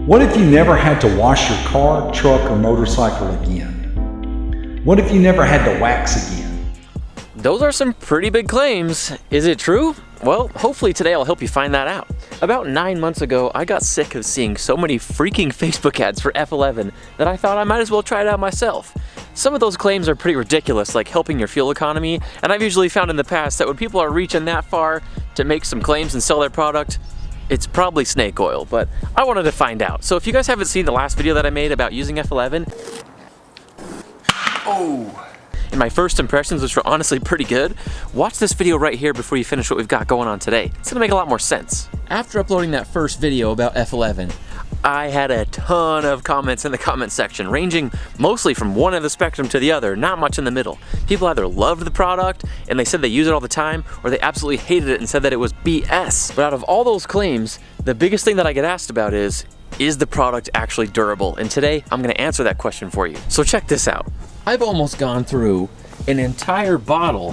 What if you never had to wash your car, truck, or motorcycle again? What if you never had to wax again? Those are some pretty big claims. Is it true? Well, hopefully today I'll help you find that out. About 9 months ago, I got sick of seeing so many freaking Facebook ads for F11 that I thought I might as well try it out myself. Some of those claims are pretty ridiculous, like helping your fuel economy, and I've usually found in the past that when people are reaching that far to make some claims and sell their product, it's probably snake oil, but I wanted to find out. So if you guys haven't seen the last video that I made about using F11, and my first impressions, which were honestly pretty good, watch this video right here before you finish what we've got going on today. It's gonna make a lot more sense. After uploading that first video about F11, I had a ton of comments in the comment section, ranging mostly from one end of the spectrum to the other, not much in the middle. People either loved the product and they said they use it all the time, or they absolutely hated it and said that it was BS. But out of all those claims, the biggest thing that I get asked about is the product actually durable? And today, I'm gonna answer that question for you. So check this out. I've almost gone through an entire bottle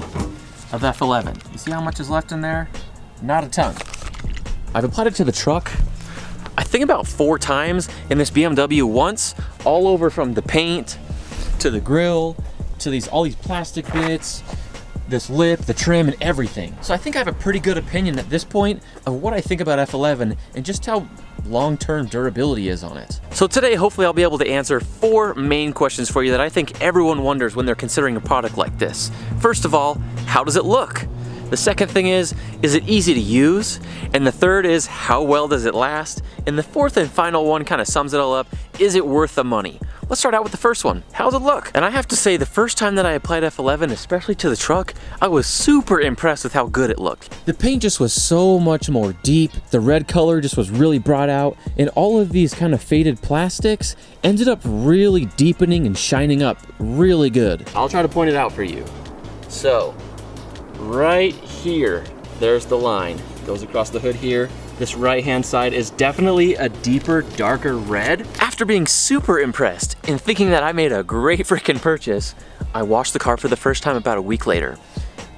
of F11. You see how much is left in there? Not a ton. I've applied it to the truck, I think about 4 times, in this BMW once, all over from the paint, to the grill, to all these plastic bits, this lip, the trim, and everything. So I think I have a pretty good opinion at this point of what I think about F11 and just how long-term durability is on it. So today, hopefully I'll be able to answer 4 main questions for you that I think everyone wonders when they're considering a product like this. First of all, how does it look? The second thing is it easy to use? And the third is, how well does it last? And the fourth and final one kind of sums it all up, is it worth the money? Let's start out with the first one. How does it look? And I have to say, the first time that I applied F11, especially to the truck, I was super impressed with how good it looked. The paint just was so much more deep, the red color just was really brought out, and all of these kind of faded plastics ended up really deepening and shining up really good. I'll try to point it out for you. So, right here, there's the line. Goes across the hood here. This right-hand side is definitely a deeper, darker red. After being super impressed and thinking that I made a great freaking purchase, I washed the car for the first time about a week later.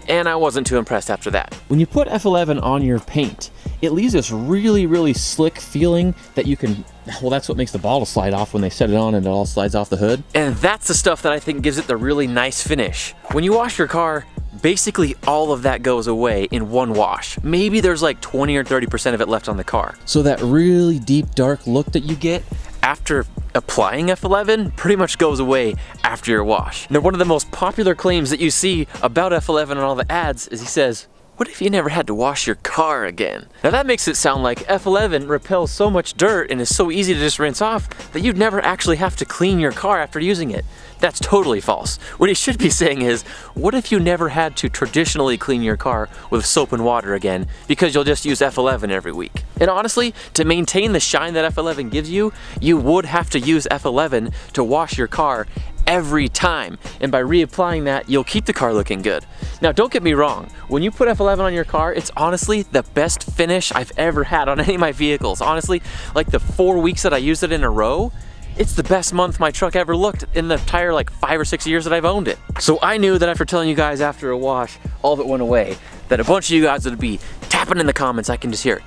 And I wasn't too impressed after that. When you put F11 on your paint, it leaves this really, really slick feeling that you can, well, that's what makes the bottle slide off when they set it on and it all slides off the hood. And that's the stuff that I think gives it the really nice finish. When you wash your car, basically all of that goes away in one wash. Maybe there's like 20 or 30% of it left on the car. So that really deep, dark look that you get after applying F11 pretty much goes away after your wash. Now, one of the most popular claims that you see about F11 on all the ads is he says, what if you never had to wash your car again? Now that makes it sound like F11 repels so much dirt and is so easy to just rinse off that you'd never actually have to clean your car after using it. That's totally false. What he should be saying is, what if you never had to traditionally clean your car with soap and water again because you'll just use F11 every week? And honestly, to maintain the shine that F11 gives you, you would have to use F11 to wash your car every time, and by reapplying that, you'll keep the car looking good. Now don't get me wrong, when you put F11 on your car, it's honestly the best finish I've ever had on any of my vehicles. Honestly, like the 4 weeks that I used it in a row, it's the best month my truck ever looked in the entire like 5 or 6 years that I've owned it. So I knew that after telling you guys after a wash, all of it went away, that a bunch of you guys would be tapping in the comments, I can just hear it,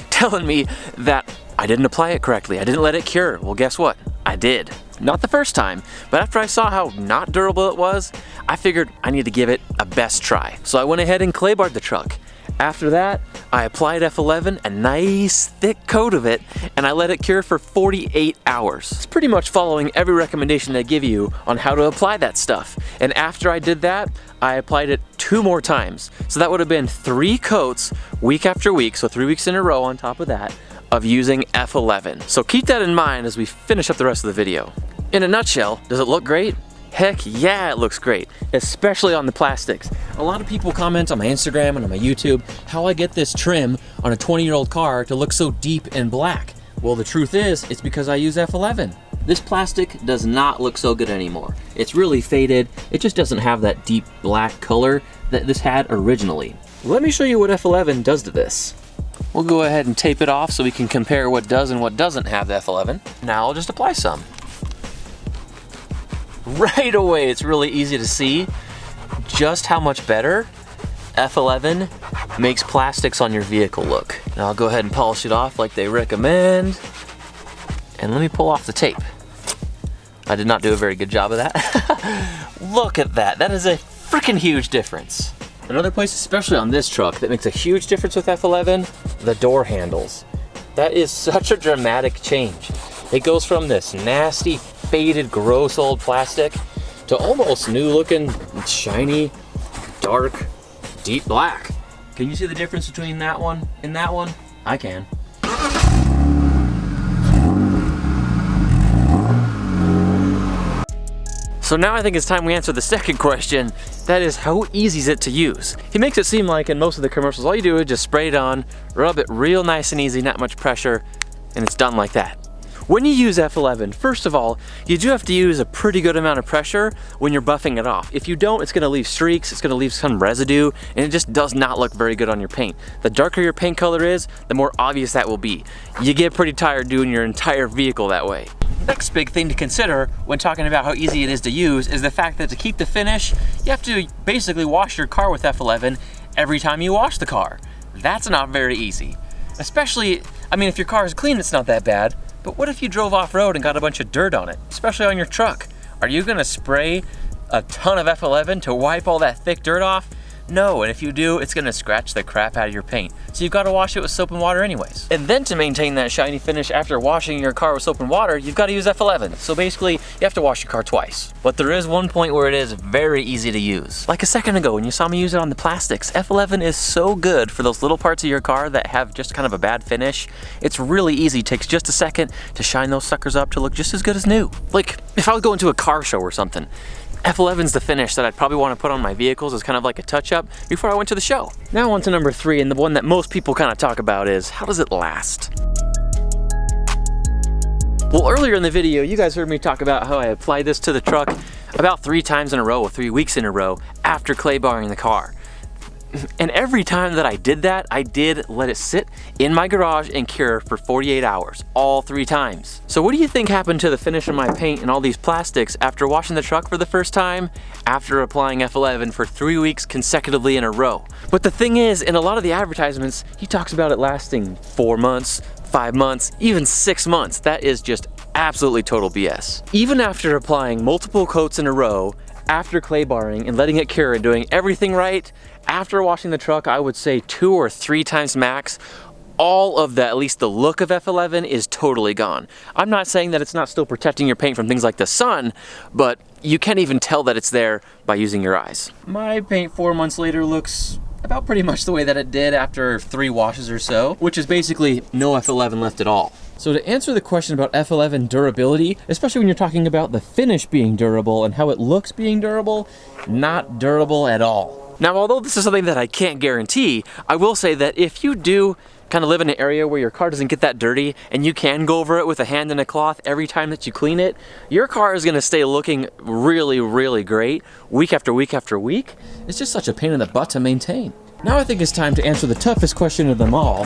telling me that I didn't apply it correctly, I didn't let it cure. Well, guess what? I did. Not the first time, but after I saw how not durable it was, I figured I need to give it a best try. So I went ahead and clay barred the truck. After that, I applied F11, a nice thick coat of it, and I let it cure for 48 hours. It's pretty much following every recommendation they give you on how to apply that stuff. And after I did that, I applied it 2 more times. So that would have been 3 coats week after week, so 3 weeks in a row on top of that, of using F11. So keep that in mind as we finish up the rest of the video. In a nutshell, does it look great? Heck yeah, it looks great, especially on the plastics. A lot of people comment on my Instagram and on my YouTube how I get this trim on a 20-year-old car to look so deep and black. Well, the truth is, it's because I use F11. This plastic does not look so good anymore. It's really faded. It just doesn't have that deep black color that this had originally. Let me show you what F11 does to this. We'll go ahead and tape it off so we can compare what does and what doesn't have the F11. Now I'll just apply some. Right away, it's really easy to see just how much better F11 makes plastics on your vehicle look. Now I'll go ahead and polish it off like they recommend. And let me pull off the tape. I did not do a very good job of that. Look at that, that is a freaking huge difference. Another place, especially on this truck, that makes a huge difference with F11, the door handles. That is such a dramatic change. It goes from this nasty, faded, gross old plastic to almost new looking, shiny, dark, deep black. Can you see the difference between that one and that one? I can. So now I think it's time we answer the second question. That is, how easy is it to use? He makes it seem like in most of the commercials, all you do is just spray it on, rub it real nice and easy, not much pressure, and it's done like that. When you use F11, first of all, you do have to use a pretty good amount of pressure when you're buffing it off. If you don't, it's gonna leave streaks, it's gonna leave some residue, and it just does not look very good on your paint. The darker your paint color is, the more obvious that will be. You get pretty tired doing your entire vehicle that way. Next big thing to consider when talking about how easy it is to use is the fact that to keep the finish, you have to basically wash your car with F11 every time you wash the car. That's not very easy. Especially, I mean, if your car is clean, it's not that bad. But what if you drove off-road and got a bunch of dirt on it, especially on your truck? Are you gonna spray a ton of F11 to wipe all that thick dirt off? No, and if you do, it's gonna scratch the crap out of your paint. So you've gotta wash it with soap and water anyways. And then to maintain that shiny finish after washing your car with soap and water, you've gotta use F11. So basically, you have to wash your car twice. But there is one point where it is very easy to use. Like a second ago when you saw me use it on the plastics, F11 is so good for those little parts of your car that have just kind of a bad finish. It's really easy, it takes just a second to shine those suckers up to look just as good as new. Like, if I was going to a car show or something, F11's the finish that I'd probably want to put on my vehicles as kind of like a touch-up before I went to the show. Now on to number 3, and the one that most people kind of talk about is, how does it last? Well, earlier in the video, you guys heard me talk about how I applied this to the truck about 3 times in a row, or 3 weeks in a row, after clay barring the car. And every time that I did that, I did let it sit in my garage and cure for 48 hours, all 3 times. So what do you think happened to the finish of my paint and all these plastics after washing the truck for the first time? After applying F11 for 3 weeks consecutively in a row. But the thing is, in a lot of the advertisements, he talks about it lasting 4 months, 5 months, even 6 months. That is just absolutely total BS. Even after applying multiple coats in a row, after clay barring and letting it cure and doing everything right, after washing the truck, I would say 2 or 3 times max, all of that, at least the look of F11, is totally gone. I'm not saying that it's not still protecting your paint from things like the sun, but you can't even tell that it's there by using your eyes. My paint 4 months later looks about pretty much the way that it did after 3 washes or so, which is basically no F11 left at all. So to answer the question about F11 durability, especially when you're talking about the finish being durable and how it looks being durable, not durable at all. Now, although this is something that I can't guarantee, I will say that if you do kind of live in an area where your car doesn't get that dirty and you can go over it with a hand and a cloth every time that you clean it, your car is going to stay looking really, really great week after week after week. It's just such a pain in the butt to maintain. Now I think it's time to answer the toughest question of them all.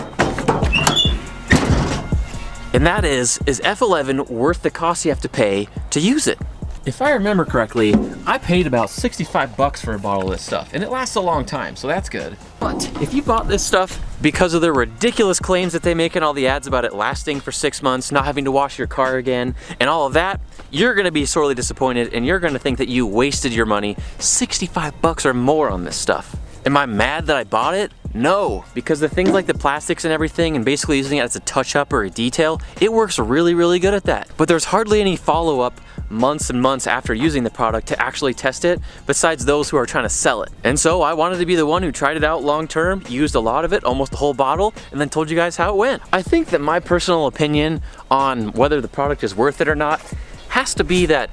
And that is F11 worth the cost you have to pay to use it? If I remember correctly, I paid about 65 bucks for a bottle of this stuff, and it lasts a long time, so that's good. But if you bought this stuff because of the ridiculous claims that they make in all the ads about it lasting for 6 months, not having to wash your car again, and all of that, you're gonna be sorely disappointed, and you're gonna think that you wasted your money, 65 bucks or more on this stuff. Am I mad that I bought it? No, because the things like the plastics and everything and basically using it as a touch-up or a detail, it works really good at that. But there's hardly any follow-up months and months after using the product to actually test it, besides those who are trying to sell it. And so I wanted to be the one who tried it out long-term, used a lot of it, almost the whole bottle, and then told you guys how it went. I think that my personal opinion on whether the product is worth it or not has to be that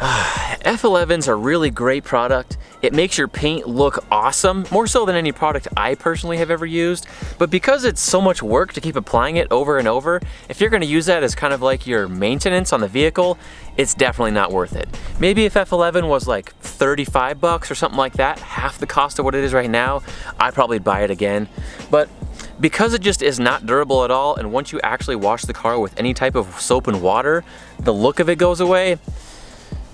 F11's a really great product. It makes your paint look awesome, more so than any product I personally have ever used. But because it's so much work to keep applying it over and over, if you're gonna use that as kind of like your maintenance on the vehicle, it's definitely not worth it. Maybe if F11 was like 35 bucks or something like that, half the cost of what it is right now, I'd probably buy it again. But because it just is not durable at all, and once you actually wash the car with any type of soap and water, the look of it goes away,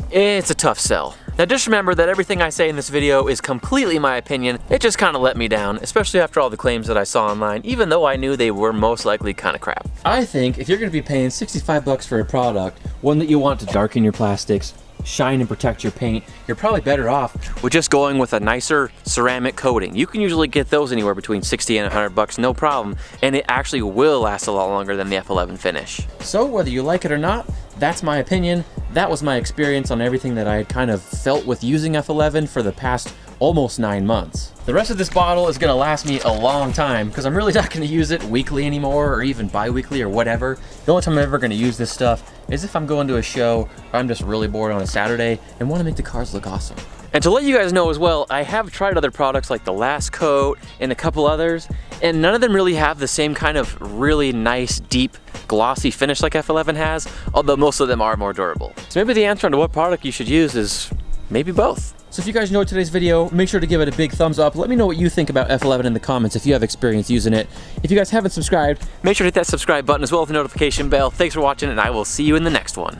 it's a tough sell. Now just remember that everything I say in this video is completely my opinion. It just kind of let me down, especially after all the claims that I saw online, even though I knew they were most likely kind of crap. I think if you're going to be paying 65 bucks for a product, one that you want to darken your plastics, shine and protect your paint, you're probably better off with just going with a nicer ceramic coating. You can usually get those anywhere between 60 and 100 bucks, no problem, and it actually will last a lot longer than the F11 finish. So whether you like it or not, that's my opinion. That was my experience on everything that I had kind of felt with using F11 for the past almost 9 months. The rest of this bottle is gonna last me a long time because I'm really not gonna use it weekly anymore or even bi-weekly or whatever. The only time I'm ever gonna use this stuff is if I'm going to a show or I'm just really bored on a Saturday and wanna make the cars look awesome. And to let you guys know as well, I have tried other products like the Last Coat and a couple others, and none of them really have the same kind of really nice, deep, glossy finish like F11 has, although most of them are more durable. So maybe the answer to what product you should use is maybe both. So if you guys enjoyed today's video, make sure to give it a big thumbs up. Let me know what you think about F11 in the comments if you have experience using it. If you guys haven't subscribed, make sure to hit that subscribe button as well as the notification bell. Thanks for watching, and I will see you in the next one.